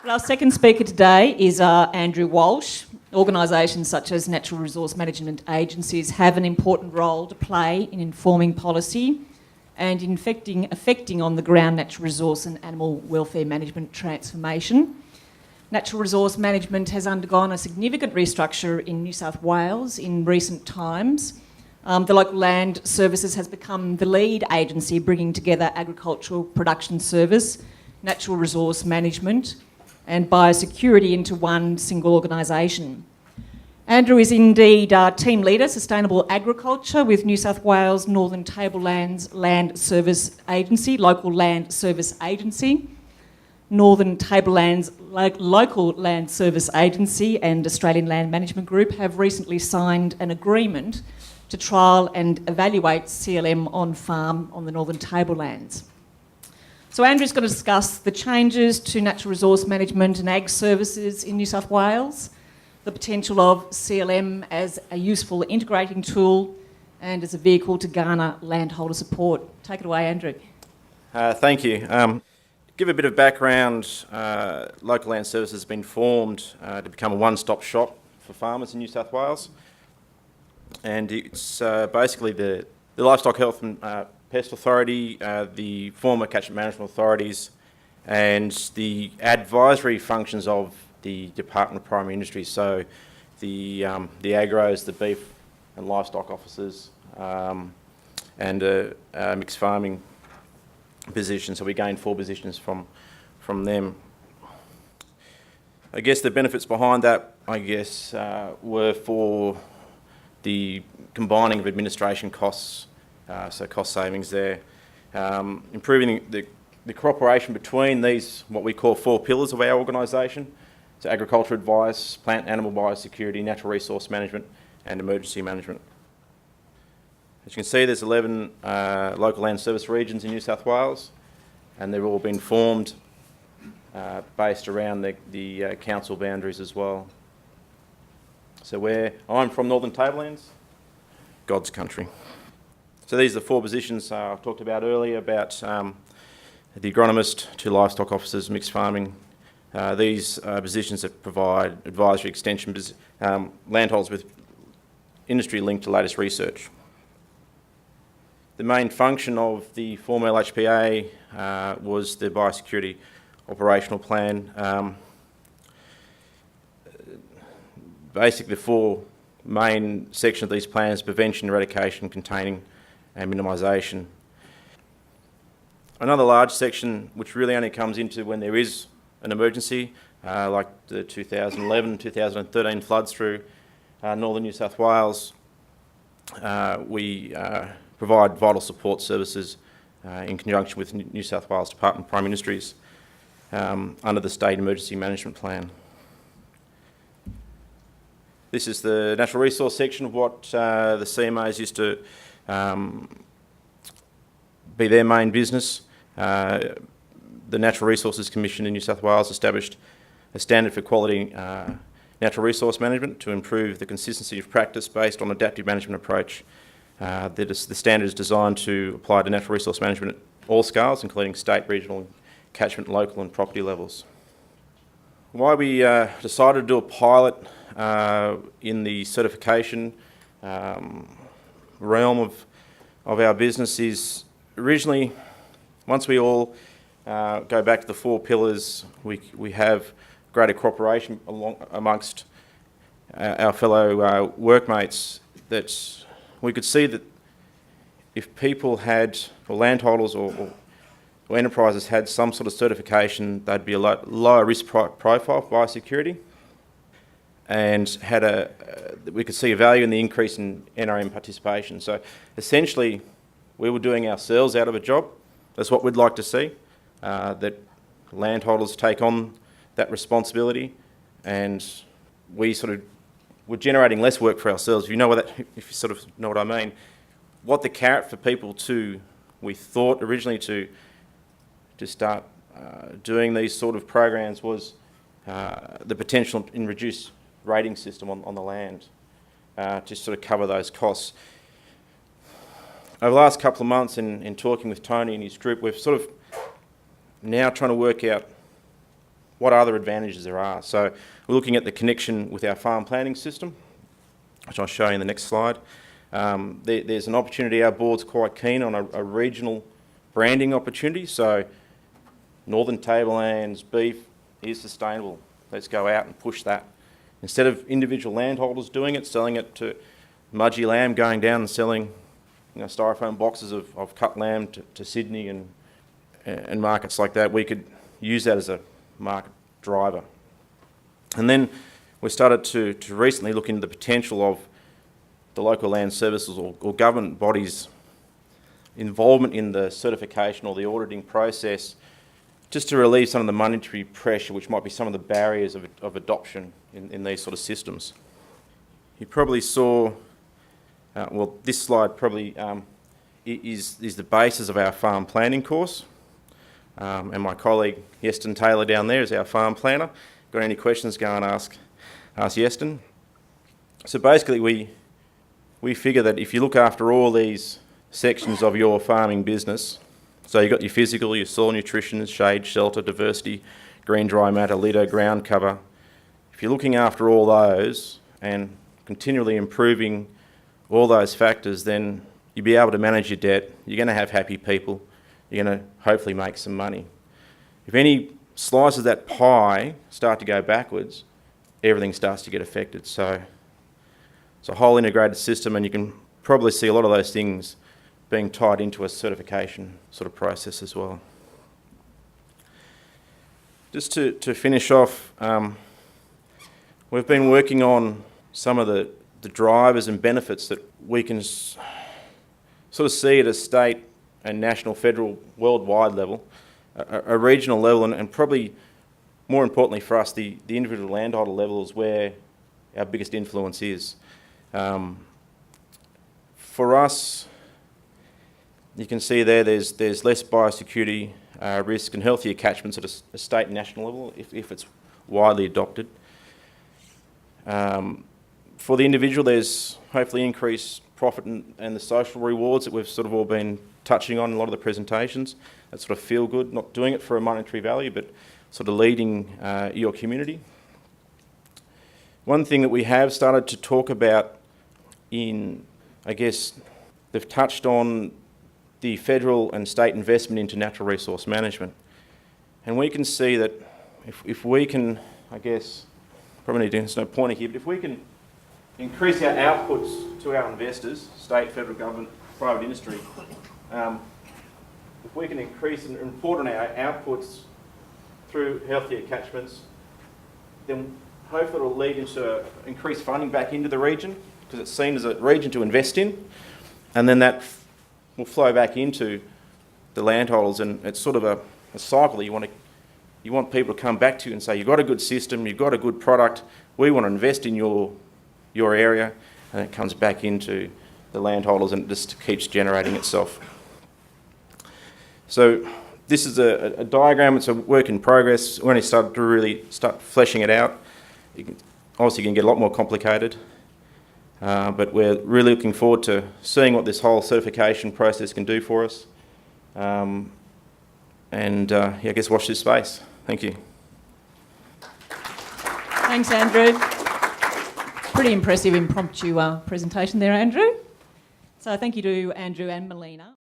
Well, our second speaker today is Andrew Walsh. Organisations such as natural resource management agencies have an important role to play in informing policy and in affecting on the ground natural resource and animal welfare management transformation. Natural resource management has undergone a significant restructure in New South Wales in recent times. The local land services has become the lead agency bringing together agricultural production service, natural resource management and biosecurity into one single organisation. Andrew is indeed team leader, sustainable agriculture with New South Wales Northern Tablelands Land Service Agency, local land service agency. Northern Tablelands Local Land Service Agency and Australian Land Management Group have recently signed an agreement to trial and evaluate CLM on farm on the Northern Tablelands. So Andrew's going to discuss the changes to natural resource management and ag services in New South Wales, the potential of CLM as a useful integrating tool and as a vehicle to garner landholder support. Take it away, Andrew. Thank you. Give a bit of background, Local Land Services has been formed to become a one-stop shop for farmers in New South Wales. And it's basically the Livestock Health and Pest Authority, the former Catchment Management Authorities, and the advisory functions of the Department of Primary Industries. So the agros, the beef and livestock officers, and mixed farming position, so we gained 4 positions from them. I guess the benefits behind that, were for the combining of administration costs, so cost savings there, improving the cooperation between these, what we call 4 pillars of our organisation, so agriculture advice, plant and animal biosecurity, natural resource management and emergency management. As you can see, there's 11 local land service regions in New South Wales, and they've all been formed based around the council boundaries as well. So I'm from Northern Tablelands, God's country. So these are the 4 positions I talked about earlier about the agronomist, 2 livestock officers, mixed farming. These positions that provide advisory extension, landholders with industry linked to latest research. The main function of the former LHPA was the biosecurity operational plan. Basically, the 4 main sections of these plans: prevention, eradication, containing and minimisation. Another large section which really only comes into when there is an emergency, like the 2011-2013 floods through northern New South Wales. We provide vital support services in conjunction with New South Wales Department of Primary Industries under the State Emergency Management Plan. This is the natural resource section of what the CMAs used to be their main business. The Natural Resources Commission in New South Wales established a standard for quality natural resource management to improve the consistency of practice based on adaptive management approach. The standard is designed to apply to natural resource management at all scales, including state, regional, catchment, local and property levels. Why we decided to do a pilot in the certification realm of our business is originally, once we all go back to the 4 pillars, we have greater cooperation amongst our fellow workmates, that we could see that if people had, or landholders or enterprises had some sort of certification, they'd be a lot lower risk profile for biosecurity, and we could see a value in the increase in NRM participation. So essentially, we were doing ourselves out of a job. That's what we'd like to see, that landholders take on that responsibility, and we we're generating less work for ourselves. If you sort of know what I mean. What the carrot for people we thought originally to start doing these sort of programs was the potential in reduced rating system on the land to sort of cover those costs. Over the last couple of months in talking with Tony and his group, we've sort of now trying to work out what other advantages there are. So we're looking at the connection with our farm planning system, which I'll show you in the next slide. There's an opportunity, our board's quite keen on a regional branding opportunity. So Northern Tablelands beef is sustainable. Let's go out and push that. Instead of individual landholders doing it, selling it to Mudgee Lamb, going down and selling styrofoam boxes of cut lamb to Sydney and markets like that, we could use that as a market driver. And then we started to recently look into the potential of the local land services or government bodies' involvement in the certification or the auditing process, just to relieve some of the monetary pressure which might be some of the barriers of adoption in these sort of systems. You probably saw, well, this slide probably is the basis of our farm planning course. And my colleague Yeston Taylor down there is our farm planner. Got any questions, go and ask Yeston. So basically we figure that if you look after all these sections of your farming business, so you've got your physical, your soil nutrition, shade, shelter, diversity, green dry matter, litter, ground cover, if you're looking after all those and continually improving all those factors, then you'll be able to manage your debt, you're going to have happy people, you're going to hopefully make some money. If any slices of that pie start to go backwards, everything starts to get affected. So it's a whole integrated system, and you can probably see a lot of those things being tied into a certification sort of process as well. Just to finish off, we've been working on some of the drivers and benefits that we can sort of see at a state and national, federal, worldwide level, a regional level, and probably more importantly for us, the individual landholder level is where our biggest influence is. For us, you can see there's less biosecurity risk and healthier catchments at a state and national level if it's widely adopted. For the individual, there's hopefully increased profit and the social rewards that we've sort of all been touching on in a lot of the presentations. That sort of feel good, not doing it for a monetary value, but sort of leading your community. One thing that we have started to talk about I guess, they've touched on the federal and state investment into natural resource management. And we can see that if we can, I guess, probably there's no pointer here, but if we can increase our outputs to our investors, state, federal government, private industry, if we can increase and report on our outputs through healthier catchments, then hopefully it will lead into increased funding back into the region, because it's seen as a region to invest in, and then that will flow back into the landholders, and it's sort of a cycle that you want people to come back to you and say, you've got a good system, you've got a good product, we want to invest in your area, and it comes back into the landholders and it just keeps generating itself. So this is a diagram, it's a work in progress. We only started to really start fleshing it out. Obviously it can get a lot more complicated, but we're really looking forward to seeing what this whole certification process can do for us. I guess watch this space. Thank you. Thanks, Andrew. Pretty impressive impromptu presentation there, Andrew. So thank you to Andrew and Melina.